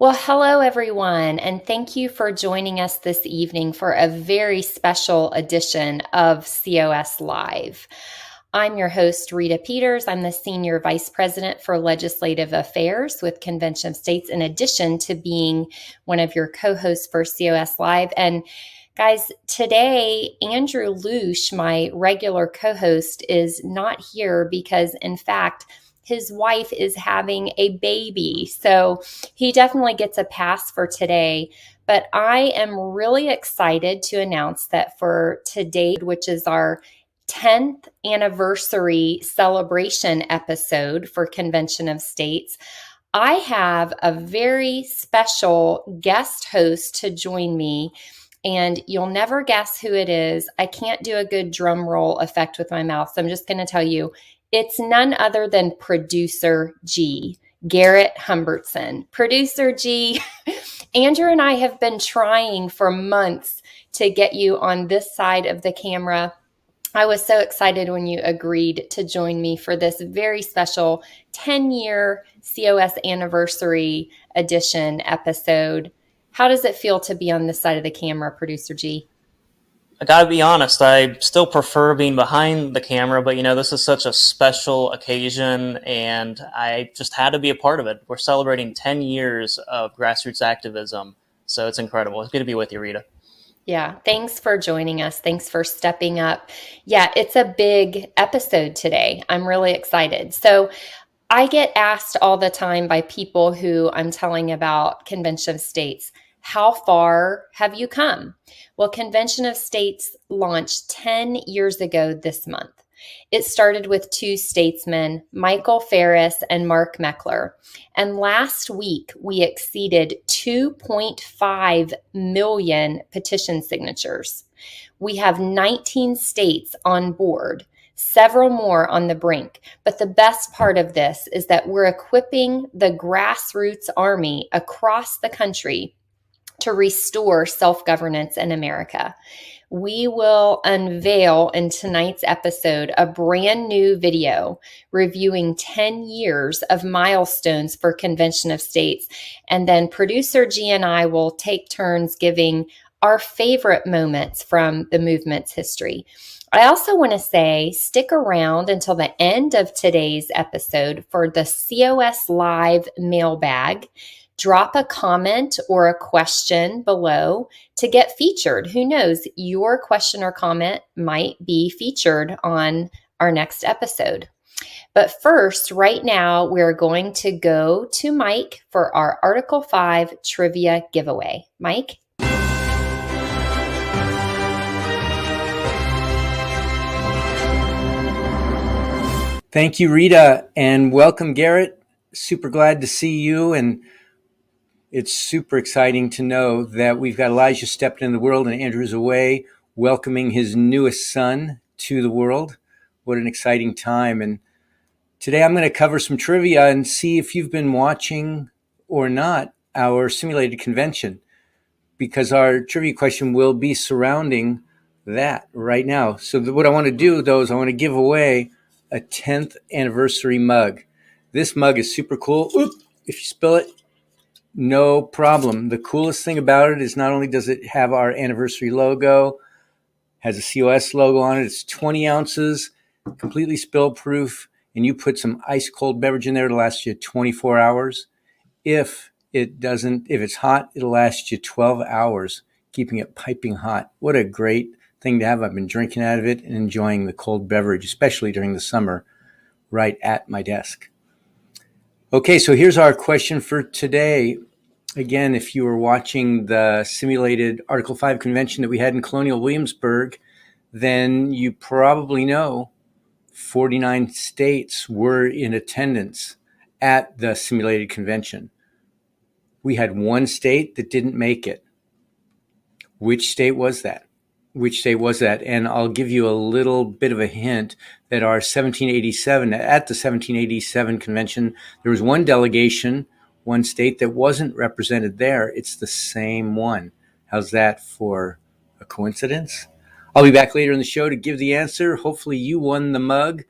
Well, hello, everyone, and thank you for joining us this evening for a very special edition of COS Live. I'm your host, Rita Peters. I'm the Senior Vice President for Legislative Affairs with Convention of States, in addition to being one of your co-hosts for COS Live. And guys, today, Andrew Luce, my regular co-host, is not here because, in fact, his wife is having a baby. So he definitely gets a pass for today. But I am really excited to announce that for today, which is our 10th anniversary celebration episode for Convention of States, I have a very special guest host to join me. And you'll never guess who it is. I can't do a good drum roll effect with my mouth, so I'm just going to tell you it's none other than Producer G, Garrett Humbertson. Producer G, Andrew and I have been trying for months to get you on this side of the camera. I was so excited when you agreed to join me for this very special 10-year COS anniversary edition episode. How does it feel to be on this side of the camera, Producer G? I gotta be honest, I still prefer being behind the camera, but this is such a special occasion and I just had to be a part of it. We're celebrating 10 years of grassroots activism, so it's incredible. It's good to be with you, Rita. Yeah, thanks for joining us. Thanks for stepping up. Yeah, it's a big episode today. I'm really excited. So I get asked all the time by people who I'm telling about Convention of States, how far have you come? Well, Convention of States launched 10 years ago this month. It started with two statesmen, Michael Farris and Mark Meckler. And last week, we exceeded 2.5 million petition signatures. We have 19 states on board, several more on the brink. But the best part of this is that we're equipping the grassroots army across the country to restore self-governance in America. We will unveil in tonight's episode a brand new video reviewing 10 years of milestones for Convention of States. And then Producer G and I will take turns giving our favorite moments from the movement's history. I also want to say, stick around until the end of today's episode for the COS Live mailbag. Drop a comment or a question below to get featured. Who knows, your question or comment might be featured on our next episode. But first, right now, we're going to go to Mike for our Article 5 trivia giveaway. Mike? Thank you, Rita, and welcome, Garrett. Super glad to see you, and it's super exciting to know that we've got Elijah stepping in the world and Andrew's away, welcoming his newest son to the world. What an exciting time. And today I'm going to cover some trivia and see if you've been watching or not our simulated convention, because our trivia question will be surrounding that right now. So what I want to do, though, is I want to give away a 10th anniversary mug. This mug is super cool. Oop, if you spill it, no problem. The coolest thing about it is not only does it have our anniversary logo, has a COS logo on it, it's 20 ounces, completely spill proof, and you put some ice cold beverage in there to last you 24 hours. If it's hot, it'll last you 12 hours, keeping it piping hot. What a great thing to have. I've been drinking out of it and enjoying the cold beverage, especially during the summer, right at my desk. Okay, so here's our question for today. Again, if you were watching the simulated Article 5 convention that we had in Colonial Williamsburg, then you probably know 49 states were in attendance at the simulated convention. We had one state that didn't make it. Which state was that? And I'll give you a little bit of a hint that at the 1787 convention, there was one delegation, one state that wasn't represented there. It's the same one. How's that for a coincidence? I'll be back later in the show to give the answer. Hopefully you won the mug.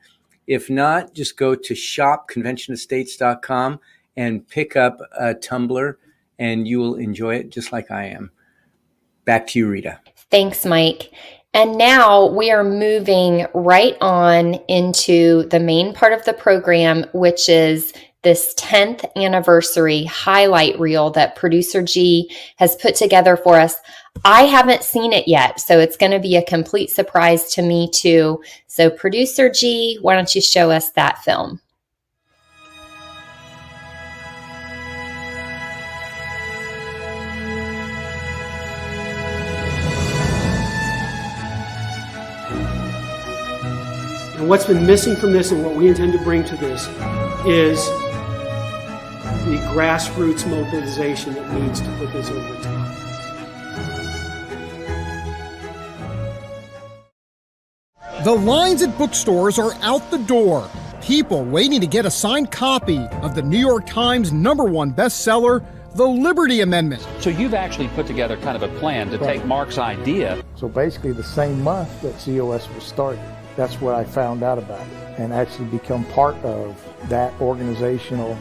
If not, just go to shopconventionofstates.com and pick up a tumbler and you will enjoy it just like I am. Back to you, Rita. Thanks, Mike. And now we are moving right on into the main part of the program, which is this 10th anniversary highlight reel that Producer G has put together for us. I haven't seen it yet, so it's going to be a complete surprise to me too. So Producer G, why don't you show us that film? And what's been missing from this and what we intend to bring to this is the grassroots mobilization that needs to put this over the top. The lines at bookstores are out the door. People waiting to get a signed copy of the New York Times #1 bestseller, The Liberty Amendment. So you've actually put together kind of a plan to take Mark's idea. So basically the same month that COS was started, that's what I found out about it and actually become part of that organizational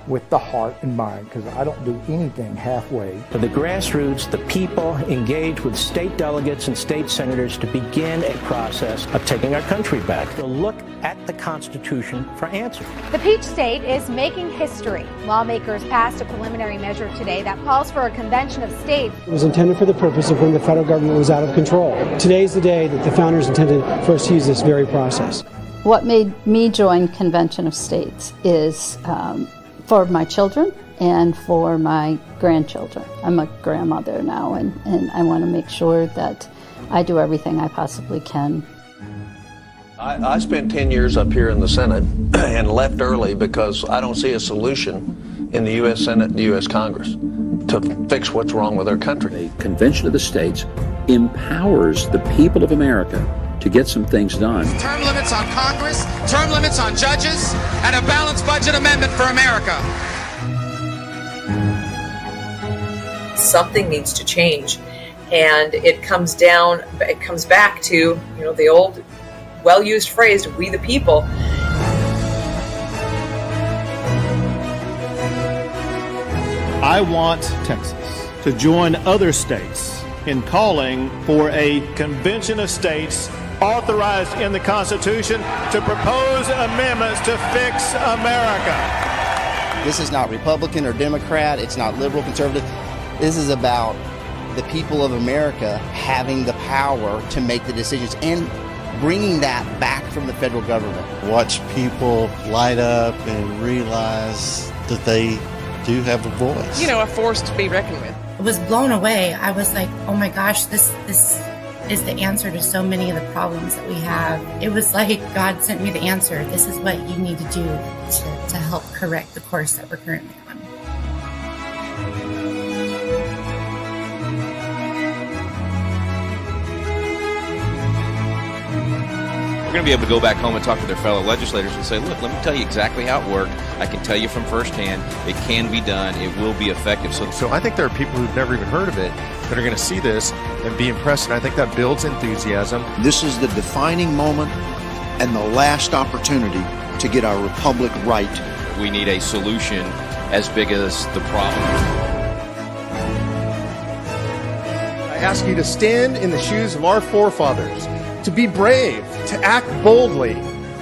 with the heart in mind, because I don't do anything halfway. For the grassroots, the people engage with state delegates and state senators to begin a process of taking our country back. To look at the Constitution for answers. The Peach State is making history. Lawmakers passed a preliminary measure today that calls for a convention of states. It was intended for the purpose of when the federal government was out of control. Today's the day that the founders intended for us to use this very process. What made me join Convention of States is for my children and for my grandchildren. I'm a grandmother now, and I want to make sure that I do everything I possibly can. I spent 10 years up here in the Senate and left early because I don't see a solution in the U.S. Senate and the U.S. Congress to fix what's wrong with our country. The Convention of the States empowers the people of America to get some things done. Term limits on Congress, term limits on judges, and a balanced budget amendment for America. Something needs to change, and it comes back to, the old well-used phrase, we the people. I want Texas to join other states in calling for a convention of states authorized in the Constitution to propose amendments to fix America. This is not Republican or Democrat. It's not liberal, conservative. This is about the people of America having the power to make the decisions and bringing that back from the federal government. Watch people light up and realize that they do have a voice. A force to be reckoned with. I was blown away. I was like, oh my gosh, this is the answer to so many of the problems that we have. It was like God sent me the answer. This is what you need to do to help correct the course that we're currently on. We're going to be able to go back home and talk to their fellow legislators and say, look, let me tell you exactly how it worked. I can tell you from firsthand, it can be done. It will be effective. So I think there are people who've never even heard of it that are going to see this and be impressed, and I think that builds enthusiasm. This is the defining moment and the last opportunity to get our republic right. We need a solution as big as the problem. I ask you to stand in the shoes of our forefathers, to be brave, to act boldly,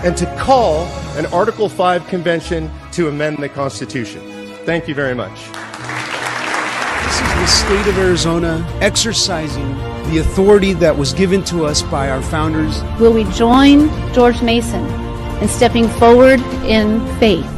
and to call an Article 5 convention to amend the Constitution. Thank you very much. This is the state of Arizona exercising the authority that was given to us by our founders. Will we join George Mason in stepping forward in faith?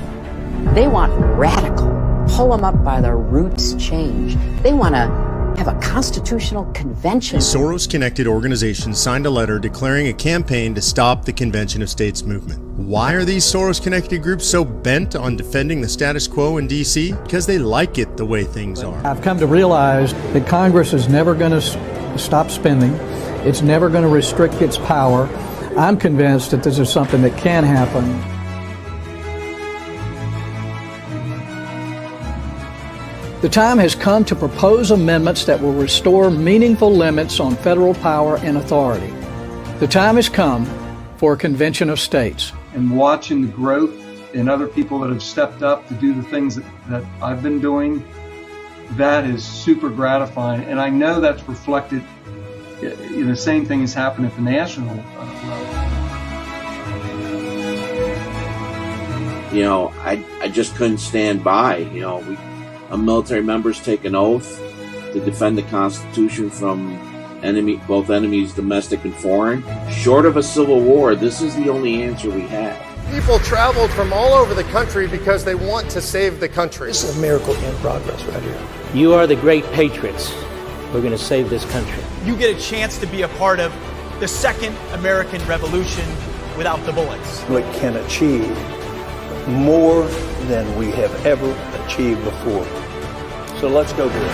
They want radical, pull them up by their roots change. They want to have a constitutional convention. A Soros-connected organization signed a letter declaring a campaign to stop the Convention of States movement. Why are these Soros-connected groups so bent on defending the status quo in D.C.? Because they like it the way things are. I've come to realize that Congress is never going to stop spending. It's never going to restrict its power. I'm convinced that this is something that can happen. The time has come to propose amendments that will restore meaningful limits on federal power and authority. The time has come for a convention of states. And watching the growth in other people that have stepped up to do the things that I've been doing, that is super gratifying, and I know that's reflected. The same thing has happened at the national level. You know, I just couldn't stand by. You know, military members take an oath to defend the Constitution from both enemies, domestic and foreign. Short of a civil war, this is the only answer we have. People traveled from all over the country because they want to save the country. This is a miracle in progress right here. You are the great patriots. We're going to save this country. You get a chance to be a part of the second American Revolution without the bullets. We can achieve more than we have ever achieved before. So let's go do it.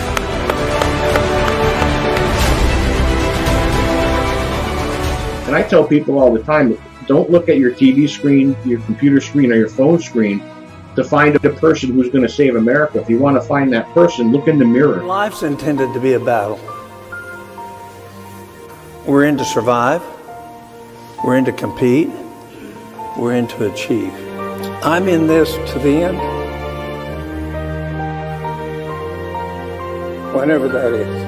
And I tell people all the time, don't look at your TV screen, your computer screen, or your phone screen to find a person who's going to save America. If you want to find that person, look in the mirror. Life's intended to be a battle. We're in to survive. We're in to compete. We're in to achieve. I'm in this to the end. Whenever that is.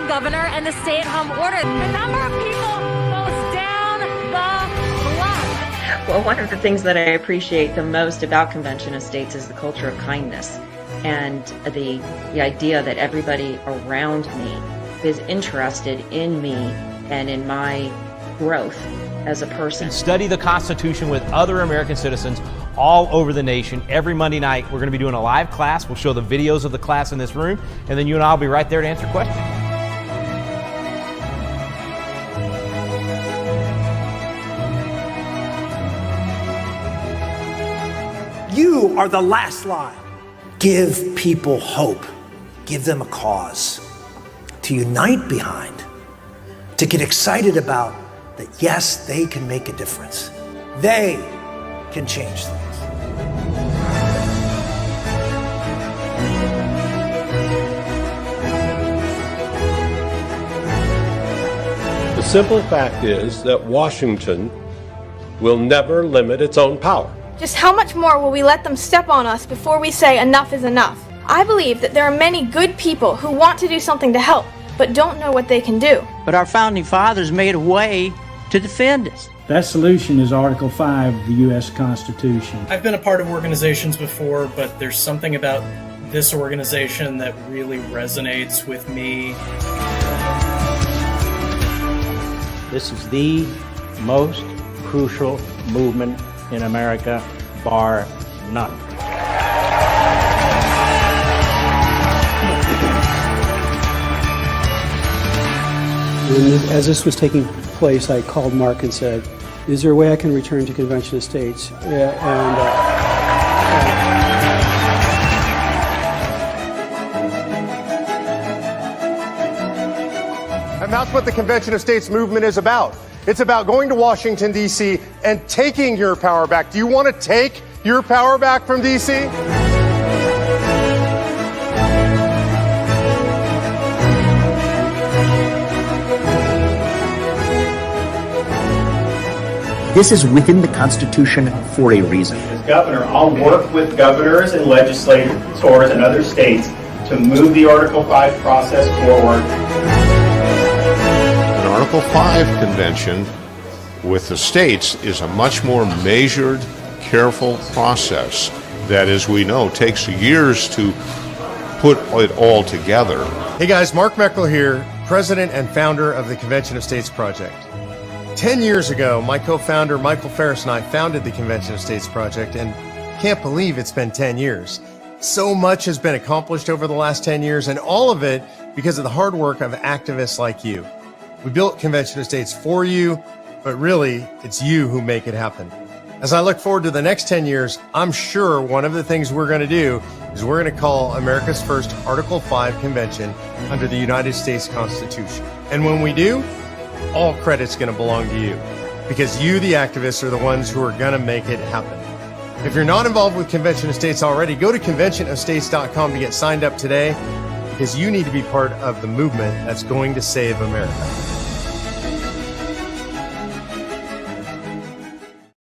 Governor and the stay-at-home order. The number of people goes down the block. Well, one of the things that I appreciate the most about Convention of States is the culture of kindness and the idea that everybody around me is interested in me and in my growth as a person. Study the Constitution with other American citizens all over the nation. Every Monday night, we're going to be doing a live class. We'll show the videos of the class in this room, and then you and I will be right there to answer questions. You are the last line. Give people hope. Give them a cause to unite behind, to get excited about that, yes, they can make a difference. They can change things. The simple fact is that Washington will never limit its own power. Just how much more will we let them step on us before we say enough is enough? I believe that there are many good people who want to do something to help, but don't know what they can do. But our founding fathers made a way to defend us. That solution is Article 5 of the U.S. Constitution. I've been a part of organizations before, but there's something about this organization that really resonates with me. This is the most crucial movement in America, bar none. As this was taking place, I called Mark and said, is there a way I can return to Convention of States? And that's what the Convention of States movement is about. It's about going to Washington, D.C. and taking your power back. Do you want to take your power back from D.C.? This is within the Constitution for a reason. As governor, I'll work with governors and legislators in other states to move the Article 5 process forward. An Article 5 convention with the states is a much more measured, careful process that, as we know, takes years to put it all together. Hey guys, Mark Meckler here, president and founder of the Convention of States Project. 10 years ago, my co-founder Michael Ferris and I founded the Convention of States Project, and can't believe it's been 10 years. So much has been accomplished over the last 10 years, and all of it because of the hard work of activists like you. We built Convention of States for you, but really, it's you who make it happen. As I look forward to the next 10 years, I'm sure one of the things we're going to do is we're going to call America's first Article 5 convention under the United States Constitution. And when we do, all credit's going to belong to you, because you, the activists, are the ones who are going to make it happen. If you're not involved with Convention of States already, go to conventionofstates.com to get signed up today, because you need to be part of the movement that's going to save America.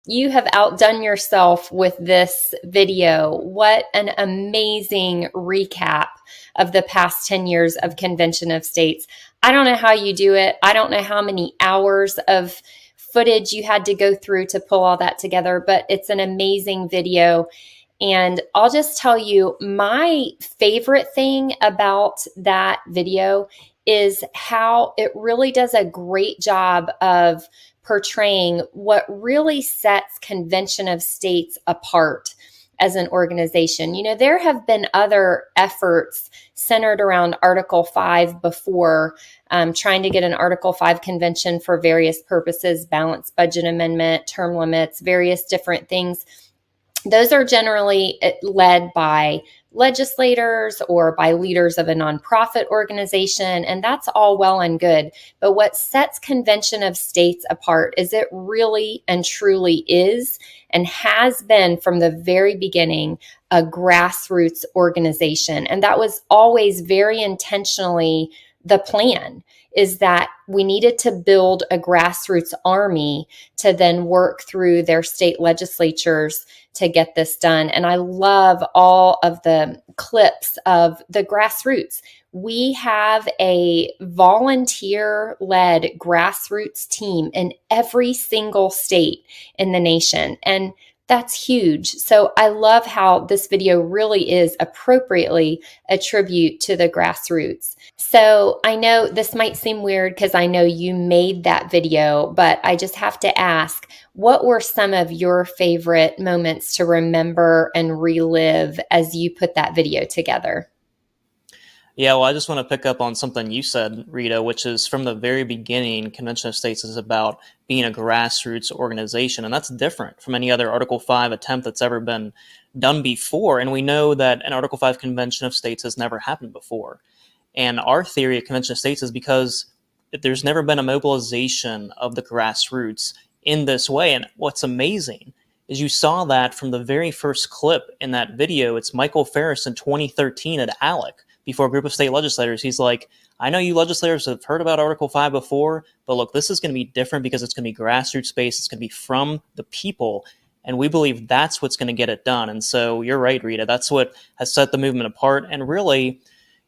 you have outdone yourself with this video. What an amazing recap of the past 10 years of Convention of States. I don't know how you do it. I don't know how many hours of footage you had to go through to pull all that together, but it's an amazing video. And I'll just tell you, my favorite thing about that video is how it really does a great job of portraying what really sets Convention of States apart as an organization. You know, there have been other efforts centered around Article 5 before, trying to get an Article 5 convention for various purposes, balanced budget amendment, term limits, various different things. Those are generally led by legislators or by leaders of a nonprofit organization, and that's all well and good. But what sets Convention of States apart is it really and truly is and has been from the very beginning a grassroots organization. And that was always very intentionally the plan, is that we needed to build a grassroots army to then work through their state legislatures to get this done. And I love all of the clips of the grassroots. We have a volunteer-led grassroots team in every single state in the nation. And that's huge. So I love how this video really is appropriately a tribute to the grassroots. So I know this might seem weird because I know you made that video, but I just have to ask, what were some of your favorite moments to remember and relive as you put that video together? Yeah, well, I just want to pick up on something you said, Rita, which is from the very beginning, Convention of States is about being a grassroots organization, and that's different from any other Article 5 attempt that's ever been done before. And we know that an Article 5 Convention of States has never happened before. And our theory of Convention of States is because there's never been a mobilization of the grassroots in this way. And what's amazing is you saw that from the very first clip in that video. It's Michael Farris in 2013 at ALEC. Before a group of state legislators, he's like, I know you legislators have heard about Article 5 before, but look, this is going to be different because it's going to be grassroots based. It's going to be from the people. And we believe that's what's going to get it done. And so you're right, Rita, that's what has set the movement apart. And really,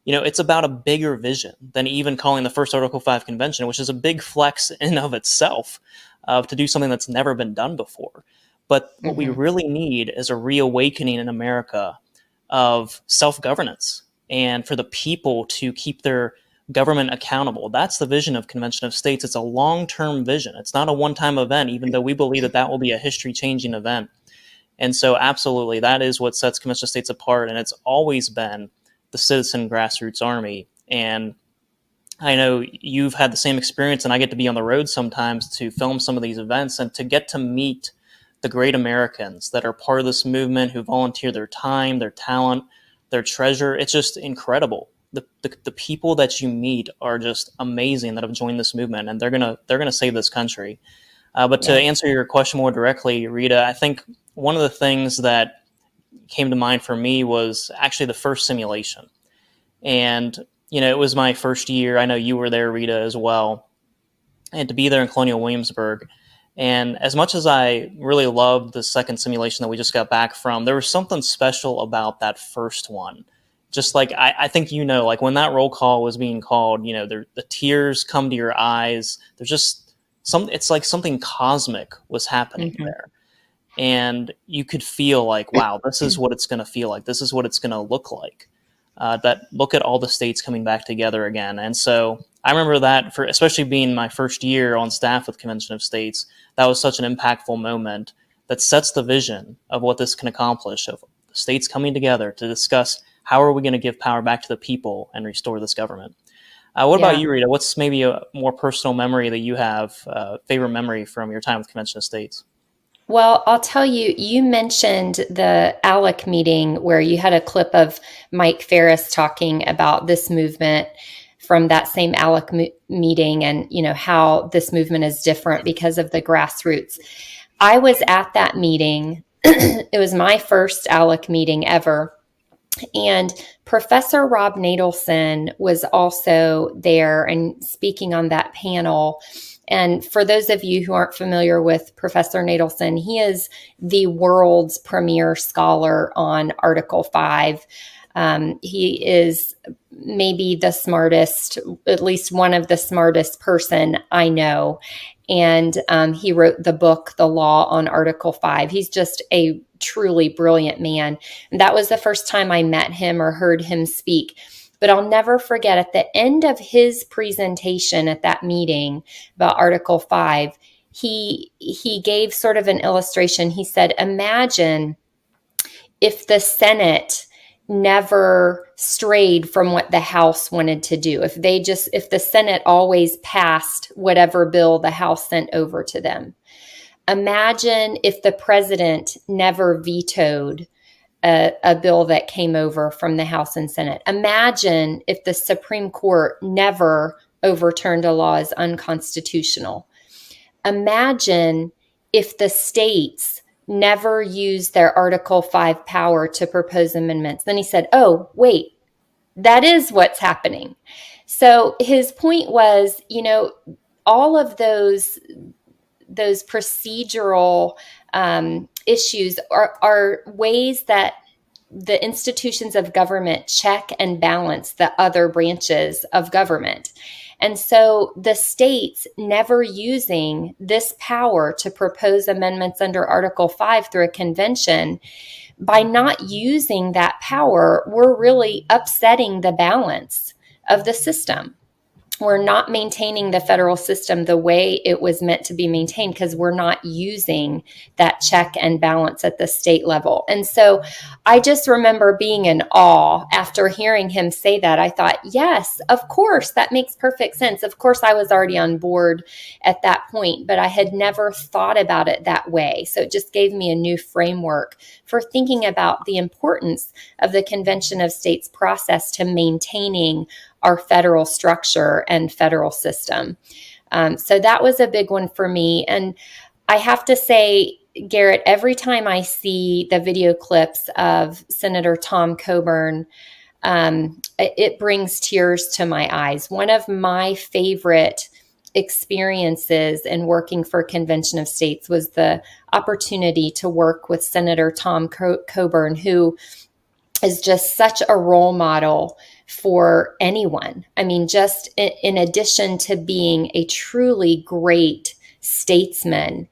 you know, it's about a bigger vision than even calling the first Article 5 convention, which is a big flex in and of itself to do something that's never been done before. But what we really need is a reawakening in America of self-governance, and for the people to keep their government accountable. That's the vision of Convention of States. It's a long-term vision. It's not a one-time event, even though we believe that that will be a history-changing event. And so absolutely, that is what sets Convention of States apart, and it's always been the citizen grassroots army. And I know you've had the same experience, and I get to be on the road sometimes to film some of these events and to get to meet the great Americans that are part of this movement, who volunteer their time, their talent, their treasure. It's just incredible. The people that you meet are just amazing that have joined this movement, and they're gonna save this country. But to answer your question more directly, Rita, I think one of the things that came to mind for me was actually the first simulation. And you know, it was my first year. I know you were there, Rita, as well, and to be there in Colonial Williamsburg. And as much as I really loved the second simulation that we just got back from, there was something special about that first one. Just like, I think, you know, like when that roll call was being called, you know, the tears come to your eyes. There's just it's like something cosmic was happening there. And you could feel like, wow, this is what it's going to feel like. This is what it's going to look like. Look at all the states coming back together again. And so I remember that, for especially being my first year on staff with Convention of States, that was such an impactful moment that sets the vision of what this can accomplish, of the states coming together to discuss how are we going to give power back to the people and restore this government. What about you, Rita? What's maybe a more personal memory that you have, favorite memory from your time with Convention of States? Well, I'll tell you, you mentioned the ALEC meeting where you had a clip of Mike Farris talking about this movement from that same ALEC meeting, and, you know, how this movement is different because of the grassroots. I was at that meeting. It was my first ALEC meeting ever. And Professor Rob Nadelson was also there and speaking on that panel. And for those of you who aren't familiar with Professor Nadelson, he is the world's premier scholar on Article 5. He is maybe the smartest, at least one of the smartest person I know. And he wrote the book, The Law on Article 5. He's just a truly brilliant man. And that was the first time I met him or heard him speak. But I'll never forget, at the end of his presentation at that meeting about Article 5, he gave sort of an illustration. He said, imagine if the Senate never strayed from what the House wanted to do. If the Senate always passed whatever bill the House sent over to them. Imagine if the president never vetoed a bill that came over from the House and Senate. Imagine if the Supreme Court never overturned a law as unconstitutional. Imagine if the states never used their Article 5 power to propose amendments. Then he said, oh, wait, that is what's happening. So his point was, all of those procedural issues are ways that the institutions of government check and balance the other branches of government. And so the states never using this power to propose amendments under Article 5 through a convention, by not using that power, we're really upsetting the balance of the system. We're not maintaining the federal system the way it was meant to be maintained because we're not using that check and balance at the state level. And so I just remember being in awe after hearing him say that. I thought, yes, of course, that makes perfect sense. Of course, I was already on board at that point, but I had never thought about it that way. So it just gave me a new framework for thinking about the importance of the Convention of States process to maintaining our federal structure and federal system. So that was a big one for me. And I have to say, Garrett, every time I see the video clips of Senator Tom Coburn, it brings tears to my eyes. One of my favorite experiences in working for Convention of States was the opportunity to work with Senator Tom Coburn, who is just such a role model for anyone. I mean, just in addition to being a truly great statesman,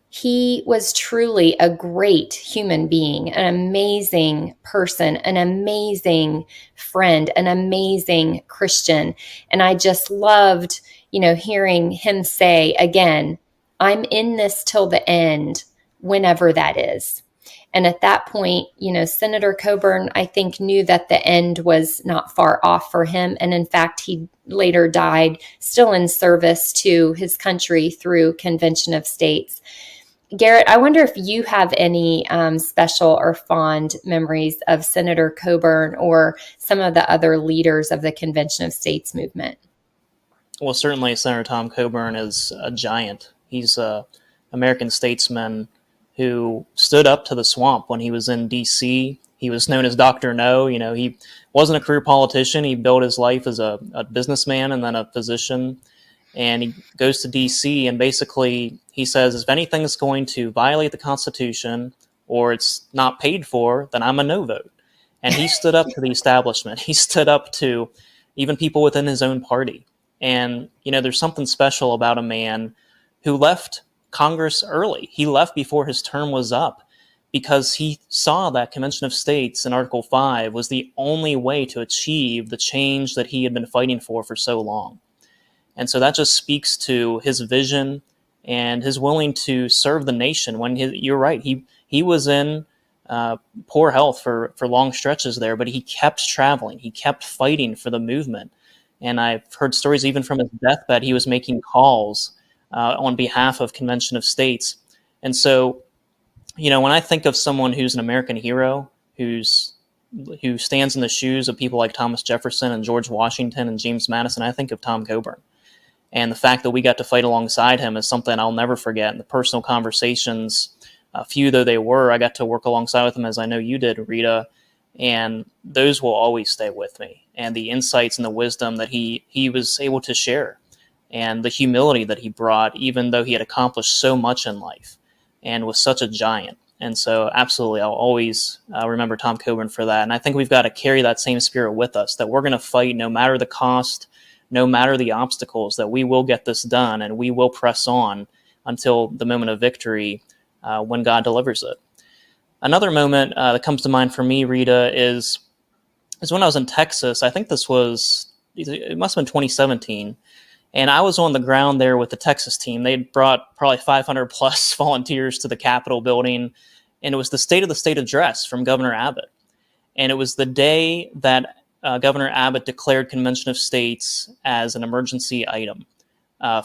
he was truly a great human being, an amazing person, an amazing friend, an amazing Christian. And I just loved, hearing him say again, I'm in this till the end, whenever that is. And at that point, Senator Coburn, I think, knew that the end was not far off for him. And in fact, he later died still in service to his country through Convention of States. Garrett, I wonder if you have any special or fond memories of Senator Coburn or some of the other leaders of the Convention of States movement. Well, certainly Senator Tom Coburn is a giant. He's an American statesman who stood up to the swamp when he was in D.C. He was known as Dr. No. He wasn't a career politician. He built his life as a businessman and then a physician. And he goes to D.C. and basically he says, if anything's going to violate the Constitution or it's not paid for, then I'm a no vote. And he stood up to the establishment. He stood up to even people within his own party. And, there's something special about a man who left Congress early. He left before his term was up because he saw that Convention of States in Article 5 was the only way to achieve the change that he had been fighting for so long. And so that just speaks to his vision and his willing to serve the nation when you're right. He was in poor health for long stretches there, but he kept traveling. He kept fighting for the movement. And I've heard stories even from his deathbed, he was making calls on behalf of Convention of States. And so, when I think of someone who's an American hero, who stands in the shoes of people like Thomas Jefferson and George Washington and James Madison, I think of Tom Coburn. And the fact that we got to fight alongside him is something I'll never forget. And the personal conversations, few though they were, I got to work alongside with him, as I know you did, Rita, and those will always stay with me. And the insights and the wisdom that he was able to share. and the humility that he brought, even though he had accomplished so much in life and was such a giant. And so absolutely, I'll always remember Tom Coburn for that. And I think we've got to carry that same spirit with us, that we're going to fight no matter the cost, no matter the obstacles, that we will get this done and we will press on until the moment of victory when God delivers it. Another moment that comes to mind for me, Rita, is when I was in Texas. I think it must have been 2017. And I was on the ground there with the Texas team. They'd brought probably 500 plus volunteers to the Capitol building. And it was the State of the State address from Governor Abbott. And it was the day that Governor Abbott declared Convention of States as an emergency item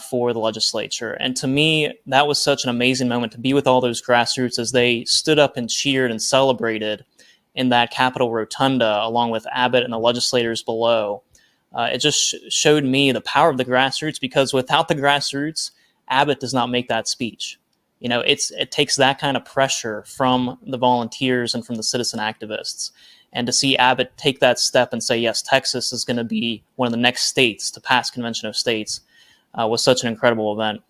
for the legislature. And to me, that was such an amazing moment to be with all those grassroots as they stood up and cheered and celebrated in that Capitol Rotunda, along with Abbott and the legislators below. It just showed me the power of the grassroots, because without the grassroots, Abbott does not make that speech. You know, it takes that kind of pressure from the volunteers and from the citizen activists. And to see Abbott take that step and say, yes, Texas is going to be one of the next states to pass Convention of States was such an incredible event.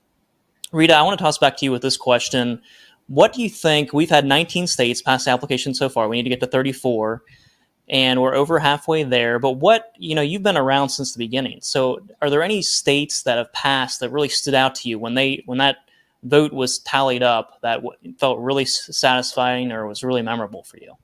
Rita, I want to toss back to you with this question. What do you think? We've had 19 states pass the application so far. We need to get to 34. And we're over halfway there. But you've been around since the beginning. So are there any states that have passed that really stood out to you when that vote was tallied up, that felt really satisfying or was really memorable for you?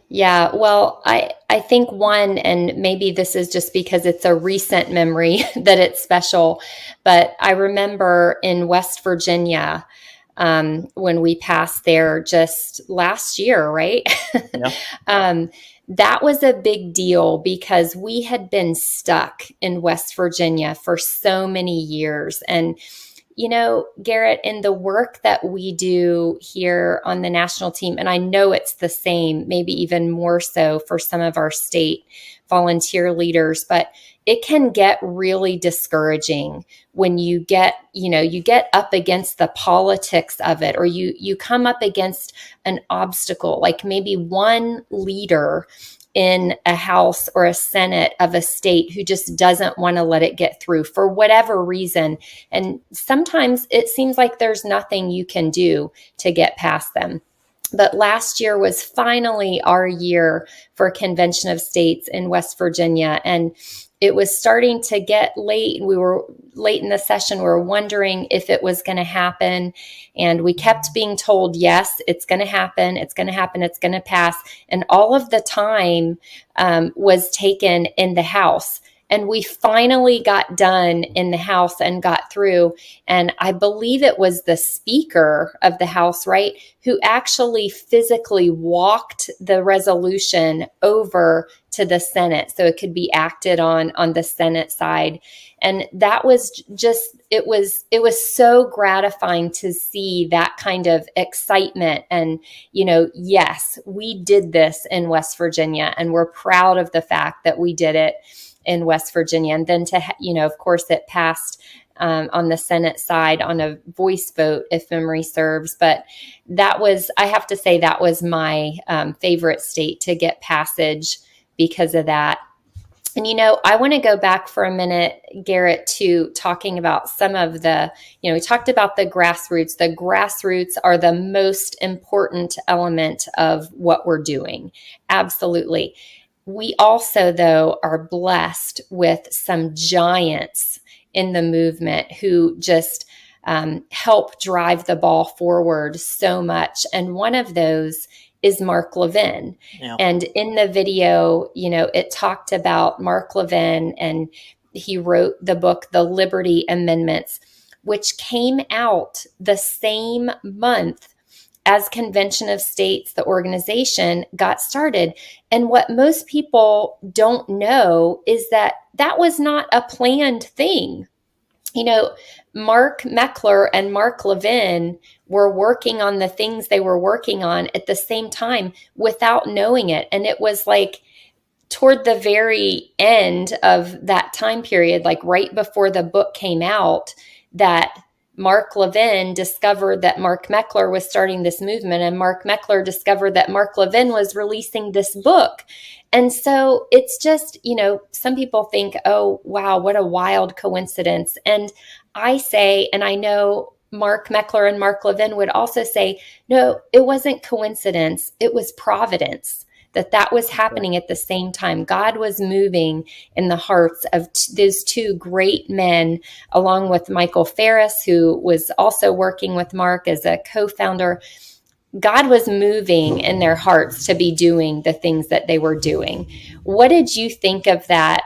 Yeah, well, I think one, and maybe this is just because it's a recent memory that it's special, but I remember in West Virginia, when we passed there just last year, right? Yeah. That was a big deal because we had been stuck in West Virginia for so many years. And you know, Garrett, in the work that we do here on the national team, and I know it's the same, maybe even more so for some of our state volunteer leaders, but it can get really discouraging when you get up against the politics of it, or you come up against an obstacle, like maybe one leader in a House or a Senate of a state who just doesn't want to let it get through for whatever reason. And sometimes it seems like there's nothing you can do to get past them. But last year was finally our year for Convention of States in West Virginia. And it was starting to get late. We were late in the session. We were wondering if it was going to happen. And we kept being told, yes, it's going to happen. It's going to happen. It's going to pass. And all of the time was taken in the House. And we finally got done in the House and got through. And I believe it was the Speaker of the House, right, who actually physically walked the resolution over to the Senate so it could be acted on the Senate side. And that was just, it was so gratifying to see that kind of excitement. And, you know, yes, we did this in West Virginia, and we're proud of the fact that we did it in West Virginia. And then of course, it passed on the Senate side on a voice vote, if memory serves. But that was, I have to say, that was my favorite state to get passage because of that. And, I want to go back for a minute, Garrett, to talking about some of the, we talked about the grassroots. The grassroots are the most important element of what we're doing. Absolutely. We also, though, are blessed with some giants in the movement who just help drive the ball forward so much. And one of those is Mark Levin. Yeah. And in the video, it talked about Mark Levin, and he wrote the book, The Liberty Amendments, which came out the same month as Convention of States, the organization, got started. And what most people don't know is that that was not a planned thing. Mark Meckler and Mark Levin were working on the things they were working on at the same time without knowing it. And it was like toward the very end of that time period, like right before the book came out, that Mark Levin discovered that Mark Meckler was starting this movement, and Mark Meckler discovered that Mark Levin was releasing this book. And so it's just, some people think, oh, wow, what a wild coincidence. And I say, and I know Mark Meckler and Mark Levin would also say, no, it wasn't coincidence. It was providence that was happening at the same time. God was moving in the hearts of those two great men, along with Michael Ferris, who was also working with Mark as a co-founder. God was moving in their hearts to be doing the things that they were doing. What did you think of that,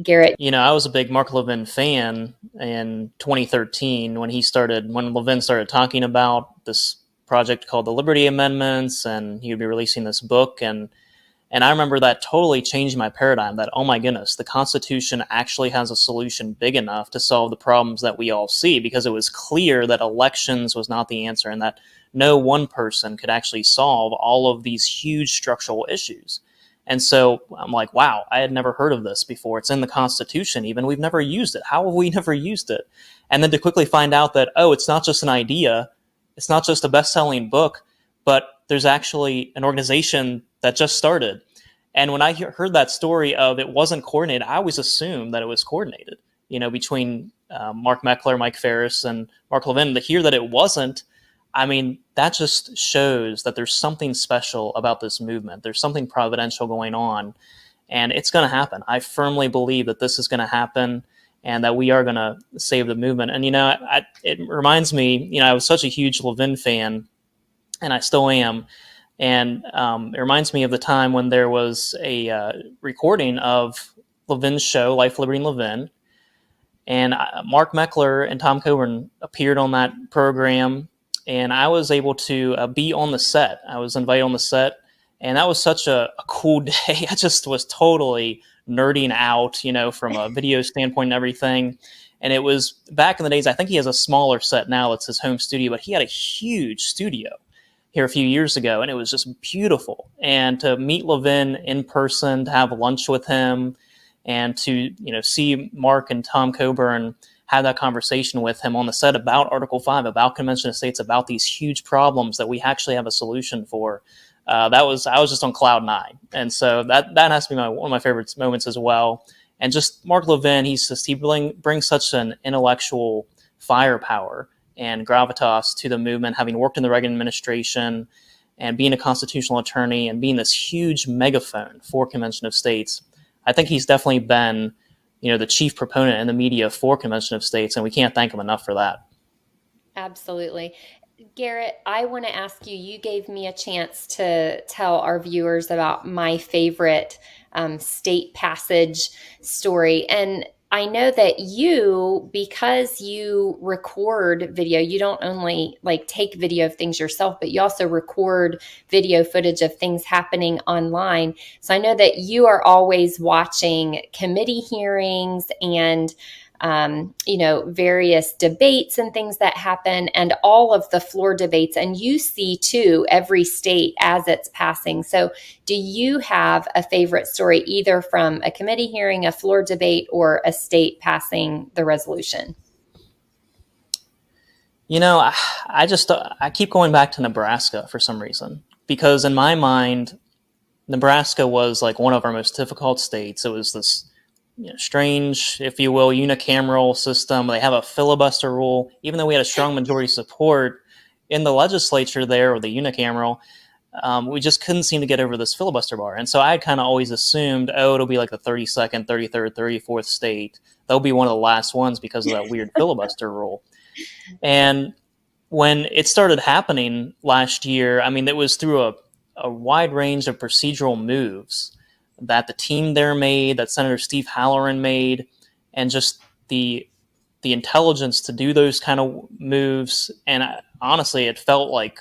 Garrett? I was a big Mark Levin fan in 2013 when Levin started talking about this project called the Liberty Amendments, and he would be releasing this book. And I remember that totally changed my paradigm, that, oh my goodness, the Constitution actually has a solution big enough to solve the problems that we all see, because it was clear that elections was not the answer and that no one person could actually solve all of these huge structural issues. And so I'm like, wow, I had never heard of this before. It's in the Constitution even. We've never used it. How have we never used it? And then to quickly find out that, oh, it's not just an idea. It's not just a best-selling book, but there's actually an organization that just started. And when I heard that story of it wasn't coordinated, I always assumed that it was coordinated, between Mark Meckler, Mike Ferris, and Mark Levin. To hear that it wasn't, that just shows that there's something special about this movement. There's something providential going on, and it's going to happen. I firmly believe that this is going to happen and that we are going to save the movement. And, it reminds me, I was such a huge Levin fan, and I still am. And it reminds me of the time when there was a recording of Levin's show, Life, Liberty, and Levin. And Mark Meckler and Tom Coburn appeared on that program, and I was able to be on the set. I was invited on the set, and that was such a cool day. I just was totally nerding out, from a video standpoint and everything. And it was back in the days, I think he has a smaller set now. It's his home studio, but he had a huge studio here a few years ago, and it was just beautiful. And to meet Levin in person, to have lunch with him, and to see Mark and Tom Coburn have that conversation with him on the set about Article 5, about Convention of States, about these huge problems that we actually have a solution for. I was just on cloud nine. And so that has to be one of my favorite moments as well. And just Mark Levin, he brings such an intellectual firepower and gravitas to the movement, having worked in the Reagan administration and being a constitutional attorney and being this huge megaphone for Convention of States. I think he's definitely been, the chief proponent in the media for Convention of States, and we can't thank him enough for that. Absolutely. Garrett, I want to ask you, you gave me a chance to tell our viewers about my favorite state passage story. And I know that you, because you record video, you don't only take video of things yourself, but you also record video footage of things happening online. So I know that you are always watching committee hearings and various debates and things that happen, and all of the floor debates. And you see too every state as it's passing. So do you have a favorite story, either from a committee hearing, a floor debate, or a state passing the resolution? I keep going back to Nebraska for some reason, because in my mind, Nebraska was like one of our most difficult states. It was this strange, if you will, unicameral system. They have a filibuster rule. Even though we had a strong majority support in the legislature there, or the unicameral, we just couldn't seem to get over this filibuster bar. And so I kind of always assumed, it'll be like the 32nd, 33rd, 34th state. They'll be one of the last ones because of that weird filibuster rule. And when it started happening last year, it was through a wide range of procedural moves that the team there made, that Senator Steve Halloran made, and just the intelligence to do those kind of moves. And honestly, it felt like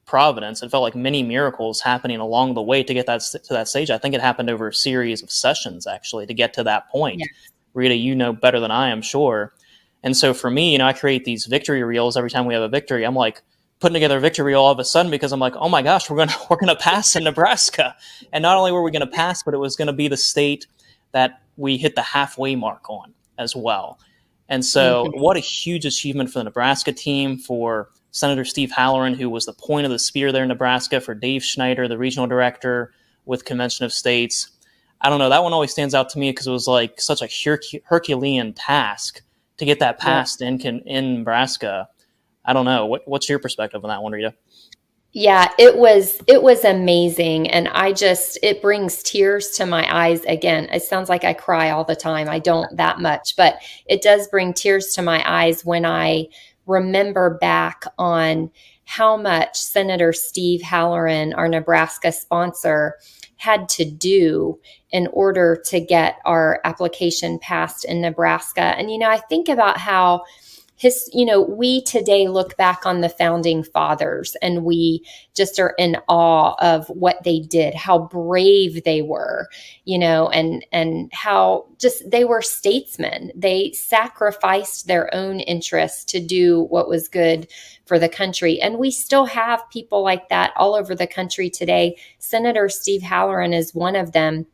providence. It felt like many miracles happening along the way to get to that stage. I think it happened over a series of sessions, actually, to get to that point. Yes. Rita, you know better than I am, sure. And so for me, I create these victory reels every time we have a victory. I'm like putting together a victory reel all of a sudden, because I'm like, oh my gosh, we're gonna pass in Nebraska. And not only were we going to pass, but it was going to be the state that we hit the halfway mark on as well. And so what a huge achievement for the Nebraska team, for Senator Steve Halloran, who was the point of the spear there in Nebraska, for Dave Schneider, the regional director with Convention of States. I don't know, that one always stands out to me because it was like such a Herculean task to get that passed in Nebraska. I don't know. What's your perspective on that one, Rita? Yeah, it was amazing. And it brings tears to my eyes. Again, it sounds like I cry all the time. I don't that much, but it does bring tears to my eyes when I remember back on how much Senator Steve Halloran, our Nebraska sponsor, had to do in order to get our application passed in Nebraska. And, I think about how we today look back on the founding fathers and we just are in awe of what they did, how brave they were, and how just they were statesmen. They sacrificed their own interests to do what was good for the country. And we still have people like that all over the country today. Senator Steve Halloran is one of them.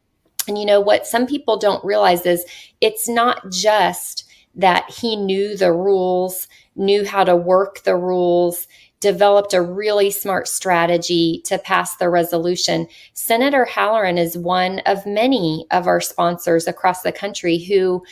And what some people don't realize is it's not just that he knew the rules, knew how to work the rules, developed a really smart strategy to pass the resolution. Senator Halloran is one of many of our sponsors across the country who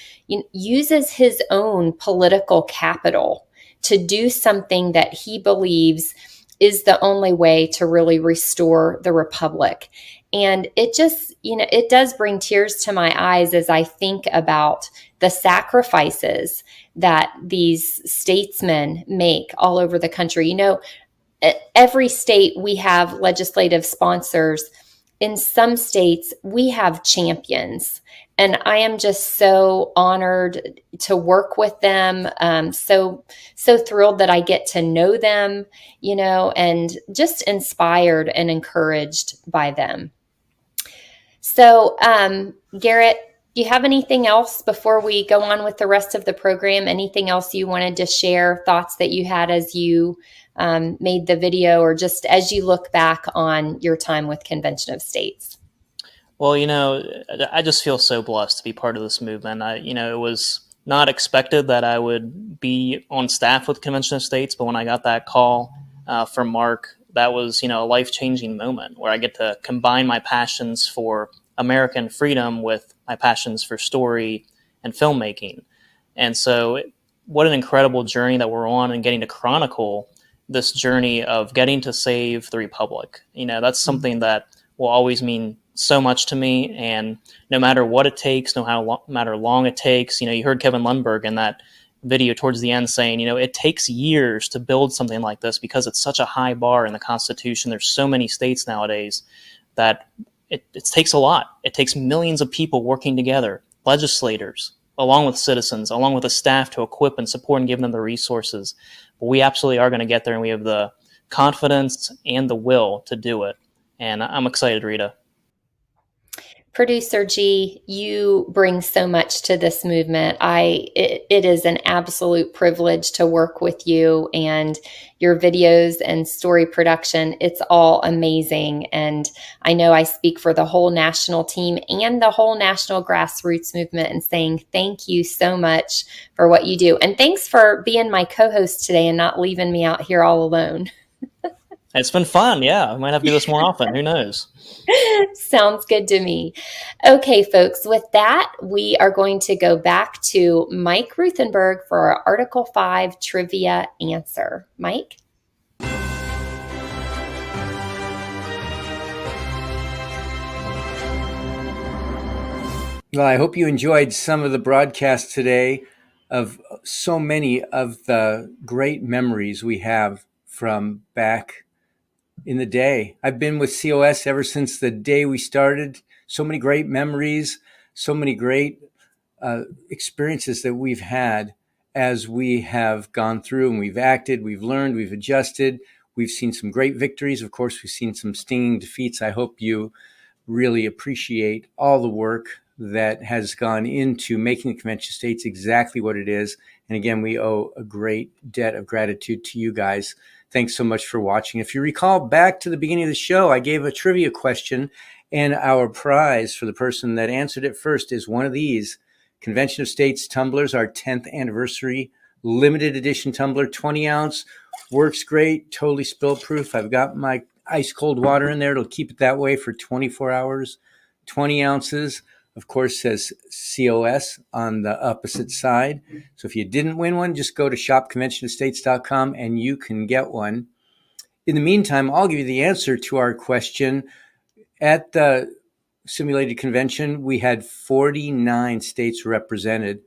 uses his own political capital to do something that he believes is the only way to really restore the republic. And it just, it does bring tears to my eyes as I think about the sacrifices that these statesmen make all over the country. Every state we have legislative sponsors. In some states, we have champions. And I am just so honored to work with them. So thrilled that I get to know them, and just inspired and encouraged by them. So, Garrett, do you have anything else before we go on with the rest of the program? Anything else you wanted to share, thoughts that you had as you made the video, or just as you look back on your time with Convention of States? Well, I just feel so blessed to be part of this movement. It was not expected that I would be on staff with Convention of States, but when I got that call from Mark, that was, a life-changing moment where I get to combine my passions for American freedom with my passions for story and filmmaking. And so what an incredible journey that we're on, and getting to chronicle this journey of getting to save the Republic. That's something that will always mean so much to me. And no matter what it takes, no matter how long it takes, you heard Kevin Lundberg in that video towards the end saying, it takes years to build something like this because it's such a high bar in the Constitution. There's so many states nowadays that it takes a lot. It takes millions of people working together, legislators, along with citizens, along with the staff to equip and support and give them the resources. But we absolutely are going to get there, and we have the confidence and the will to do it. And I'm excited, Rita. Producer G, you bring so much to this movement. It is an absolute privilege to work with you, and your videos and story production. It's all amazing. And I know I speak for the whole national team and the whole national grassroots movement in saying thank you so much for what you do. And thanks for being my co-host today and not leaving me out here all alone. It's been fun. Yeah, I might have to do this more often. Who knows? Sounds good to me. Okay, folks, with that, we are going to go back to Mike Ruthenberg for our Article 5 trivia answer. Mike? Well, I hope you enjoyed some of the broadcasts today of so many of the great memories we have from back in the day. I've been with COS ever since the day we started. So many great memories, so many great experiences that we've had as we have gone through, and we've acted, we've learned, we've adjusted. We've seen some great victories. Of course, we've seen some stinging defeats. I hope you really appreciate all the work that has gone into making the Convention of States exactly what it is. And again, we owe a great debt of gratitude to you guys. Thanks so much for watching. If you recall back to the beginning of the show, I gave a trivia question, and our prize for the person that answered it first is one of these Convention of States tumblers, our 10th anniversary limited edition tumbler, 20 ounce, works great, totally spill proof. I've got my ice cold water in there. It'll keep it that way for 24 hours. 20 ounces, of course, says COS on the opposite side. So if you didn't win one, just go to shopconventionofstates.com and you can get one. In the meantime, I'll give you the answer to our question. At the simulated convention, we had 49 states represented.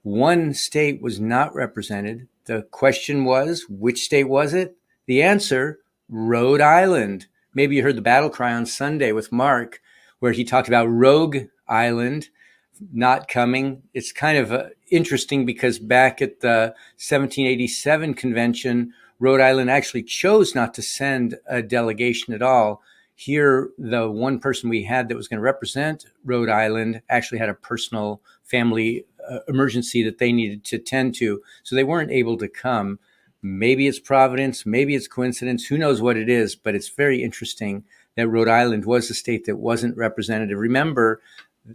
One state was not represented. The question was, which state was it? The answer, Rhode Island. Maybe you heard the battle cry on Sunday with Mark, where he talked about Rogue Island not coming. It's kind of interesting because back at the 1787 convention, Rhode Island actually chose not to send a delegation at all. Here, the one person we had that was going to represent Rhode Island actually had a personal family emergency that they needed to tend to, so they weren't able to come. Maybe it's Providence, maybe it's coincidence, who knows what it is, but it's very interesting that Rhode Island was the state that wasn't represented. Remember,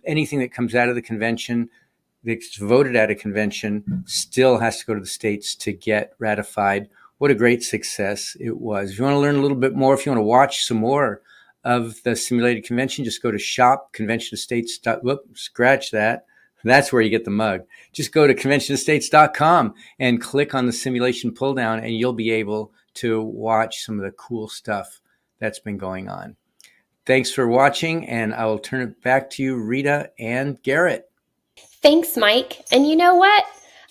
anything that comes out of the convention, that's voted at a convention, still has to go to the states to get ratified. What a great success it was. If you want to learn a little bit more, if you want to watch some more of the simulated convention, just go to shopconventionofstates. Scratch that. That's where you get the mug. Just go to conventionofstates.com and click on the simulation pull down, and you'll be able to watch some of the cool stuff that's been going on. Thanks for watching, and I will turn it back to you, Rita and Garrett. Thanks, Mike. And you know what?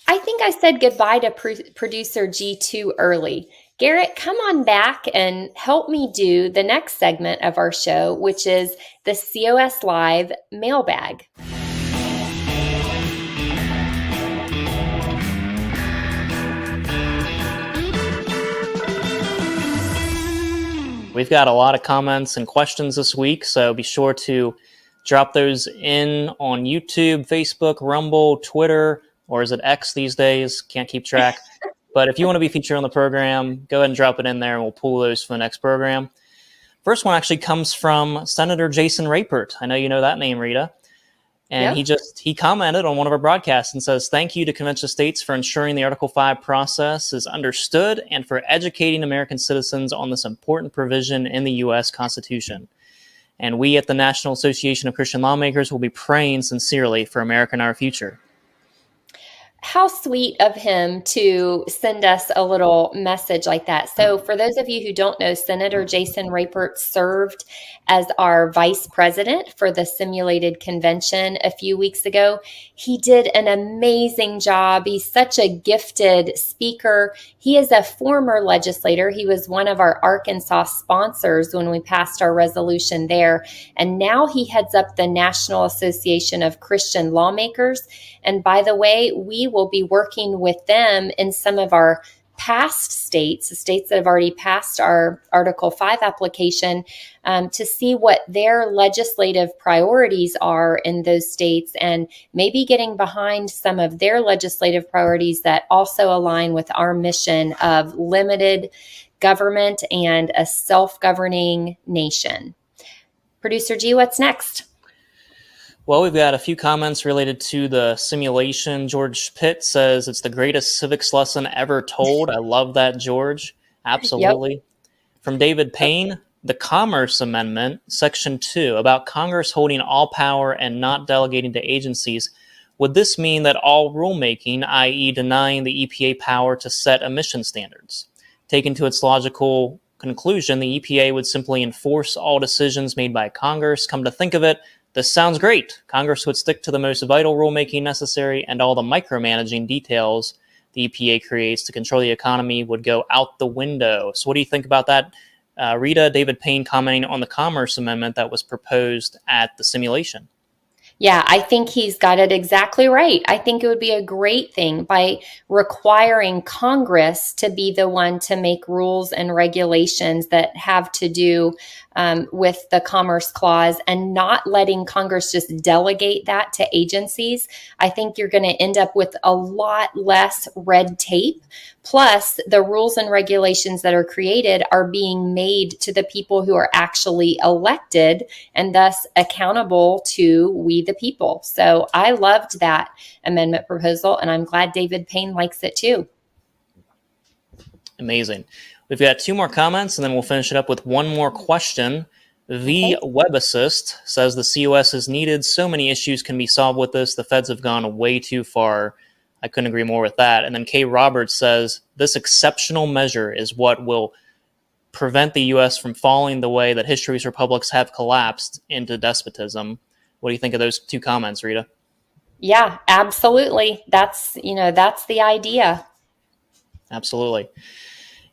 I think I said goodbye to producer G too early. Garrett, come on back and help me do the next segment of our show, which is the COS Live mailbag. We've got a lot of comments and questions this week, so be sure to drop those in on YouTube, Facebook, Rumble, Twitter, or is it X these days? Can't keep track. But if you want to be featured on the program, go ahead and drop it in there, and we'll pull those for the next program. First one actually comes from Senator Jason Rapert. I know you know that name, Rita. And Yep. he commented on one of our broadcasts and says, "Thank you to Convention of States for ensuring the Article 5 process is understood and for educating American citizens on this important provision in the U.S. Constitution. And we at the National Association of Christian Lawmakers will be praying sincerely for America and our future." How sweet of him to send us a little message like that. So for those of you who don't know, Senator Jason Rapert served as our vice president for the simulated convention a few weeks ago. He did an amazing job. He's such a gifted speaker. He is a former legislator. He was one of our Arkansas sponsors when we passed our resolution there. And now he heads up the National Association of Christian Lawmakers. And by the way, we will be working with them in some of our past states, the states that have already passed our Article 5 application, to see what their legislative priorities are in those states and maybe getting behind some of their legislative priorities that also align with our mission of limited government and a self-governing nation. Producer G, what's next? Well, we've got a few comments related to the simulation. George Pitt says it's the greatest civics lesson ever told. I love that, George. Absolutely. Yep. From David Payne, the Commerce Amendment, Section 2, about Congress holding all power and not delegating to agencies. Would this mean that all rulemaking, i.e. denying the EPA power to set emission standards? Taken to its logical conclusion, the EPA would simply enforce all decisions made by Congress. Come to think of it, this sounds great. Congress would stick to the most vital rulemaking necessary, and all the micromanaging details the EPA creates to control the economy would go out the window. So what do you think about that? Rita, David Payne commenting on the Commerce Amendment that was proposed at the simulation. Yeah, I think he's got it exactly right. I think it would be a great thing by requiring Congress to be the one to make rules and regulations that have to do with the Commerce Clause and not letting Congress just delegate that to agencies, I think you're going to end up with a lot less red tape. Plus, the rules and regulations that are created are being made to the people who are actually elected and thus accountable to we the people. So I loved that amendment proposal, and I'm glad David Payne likes it too. Amazing. We've got 2 more comments, and then we'll finish it up with one more question. The Web Assist says the COS is needed. So many issues can be solved with this. The feds have gone way too far. I couldn't agree more with that. And then Kay Roberts says this exceptional measure is what will prevent the U.S. from falling the way that history's republics have collapsed into despotism. What do you think of those 2 comments, Rita? Yeah, absolutely. That's the idea. Absolutely.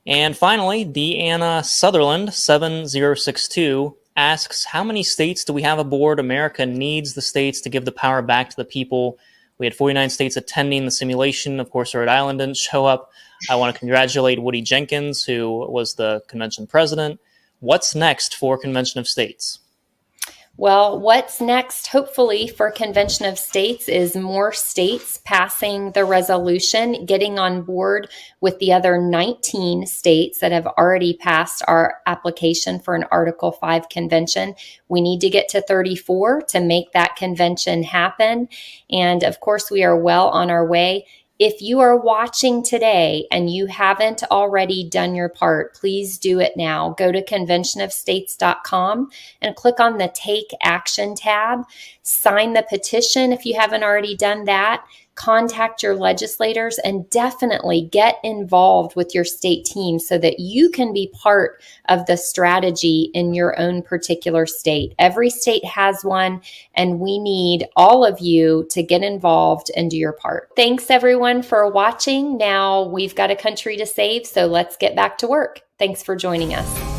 And finally, Deanna Sutherland, 7062, asks, how many states do we have aboard? America needs the states to give the power back to the people. We had 49 states attending the simulation. Of course, Rhode Island didn't show up. I want to congratulate Woody Jenkins, who was the convention president. What's next for Convention of States? Well, what's next, hopefully, for Convention of States is more states passing the resolution, getting on board with the other 19 states that have already passed our application for an Article 5 convention. We need to get to 34 to make that convention happen. And of course, we are well on our way. If you are watching today and you haven't already done your part, please do it now. Go to conventionofstates.com and click on the Take Action tab. Sign the petition if you haven't already done that. Contact your legislators and definitely get involved with your state team so that you can be part of the strategy in your own particular state. Every state has one, and we need all of you to get involved and do your part. Thanks everyone for watching. Now we've got a country to save, so let's get back to work. Thanks for joining us.